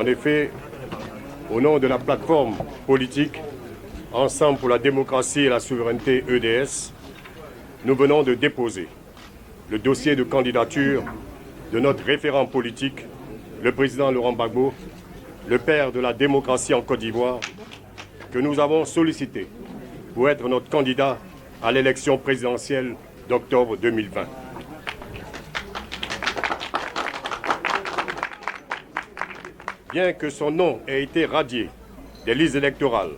effet, au nom de la plateforme politique Ensemble pour la démocratie et la souveraineté EDS, nous venons de déposer le dossier de candidature de notre référent politique, le président Laurent Gbagbo, le père de la démocratie en Côte d'Ivoire, que nous avons sollicité pour être notre candidat à l'élection présidentielle d'octobre 2020. Bien que son nom ait été radié des listes électorales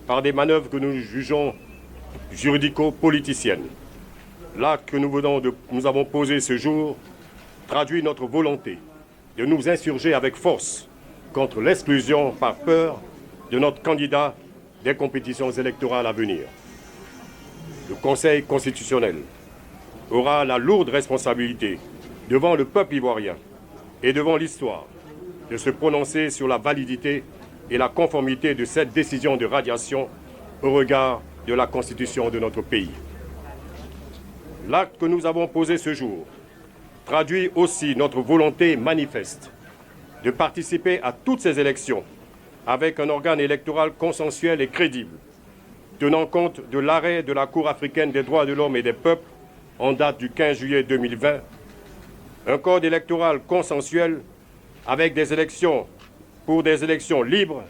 par des manœuvres que nous jugeons juridico-politiciennes, l'acte que nous avons posé ce jour traduit notre volonté de nous insurger avec force contre l'exclusion par peur de notre candidat des compétitions électorales à venir. Le Conseil constitutionnel aura la lourde responsabilité devant le peuple ivoirien et devant l'histoire de se prononcer sur la validité et la conformité de cette décision de radiation au regard de la Constitution de notre pays. L'acte que nous avons posé ce jour traduit aussi notre volonté manifeste de participer à toutes ces élections avec un organe électoral consensuel et crédible, tenant compte de l'arrêt de la Cour africaine des droits de l'homme et des peuples en date du 15 juillet 2020, un code électoral consensuel avec des élections pour des élections libres,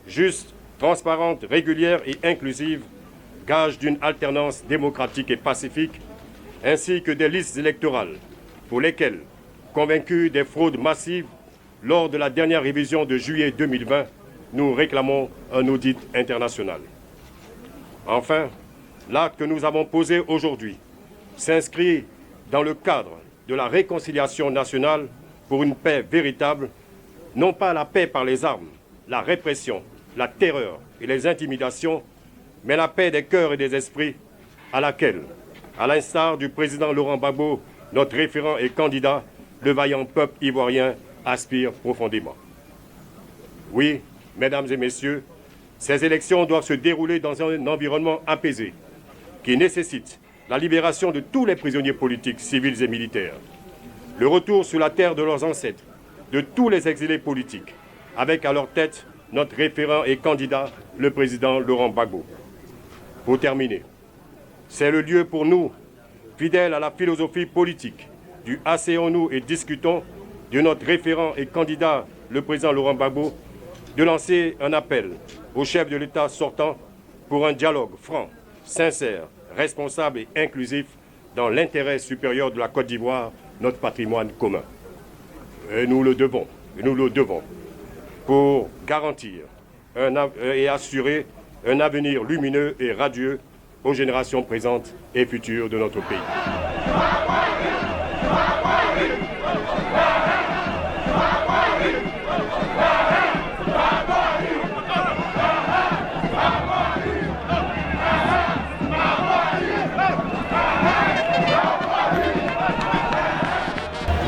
justes, transparentes, régulières et inclusives, gage d'une alternance démocratique et pacifique, ainsi que des listes électorales pour lesquelles, convaincus des fraudes massives lors de la dernière révision de juillet 2020, nous réclamons un audit international. Enfin, l'acte que nous avons posé aujourd'hui s'inscrit dans le cadre de la réconciliation nationale pour une paix véritable, non pas la paix par les armes, la répression, la terreur et les intimidations, mais la paix des cœurs et des esprits à laquelle, à l'instar du président Laurent Gbagbo, notre référent et candidat, le vaillant peuple ivoirien aspire profondément. Oui, mesdames et messieurs, ces élections doivent se dérouler dans un environnement apaisé qui nécessite la libération de tous les prisonniers politiques, civils et militaires, le retour sur la terre de leurs ancêtres, de tous les exilés politiques, avec à leur tête notre référent et candidat, le président Laurent Gbagbo. Pour terminer, c'est le lieu pour nous, fidèles à la philosophie politique du Asseyons-nous et discutons de notre référent et candidat, le président Laurent Gbagbo, de lancer un appel au chef de l'État sortant pour un dialogue franc, sincère, responsable et inclusif dans l'intérêt supérieur de la Côte d'Ivoire, notre patrimoine commun. Et nous le devons, pour garantir et assurer un avenir lumineux et radieux aux générations présentes et futures de notre pays.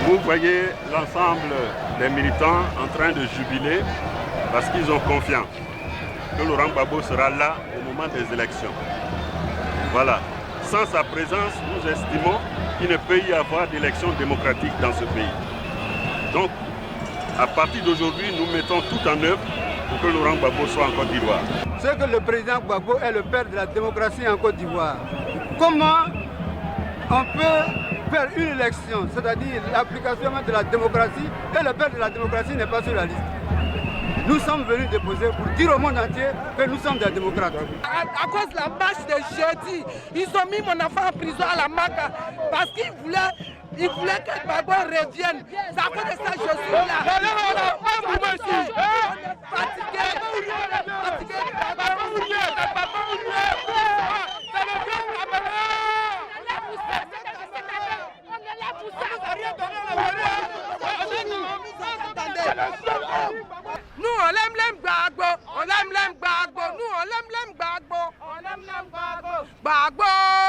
Vous voyez l'ensemble des militants en train de jubiler parce qu'ils ont confiance que Laurent Gbagbo sera là au moment des élections. Voilà. Sans sa présence, nous estimons qu'il ne peut y avoir d'élections démocratiques dans ce pays. Donc, à partir d'aujourd'hui, nous mettons tout en œuvre pour que Laurent Gbagbo soit en Côte d'Ivoire. C'est que le président Gbagbo est le père de la démocratie en Côte d'Ivoire. Comment on peut faire une élection, c'est-à-dire l'application de la démocratie, et le père de la démocratie n'est pas sur la liste? Nous sommes venus déposer pour dire au monde entier que nous sommes des démocrates. À cause de la marche de jeudi, ils ont mis mon enfant en prison à la MACA parce qu'ils voulaient que Gbagbo revienne. C'est à cause de ça que je suis là. Nous on l'aime Gbagbo, on l'aime Gbagbo, nous on l'aime Gbagbo, on l'aime Gbagbo. Gbagbo.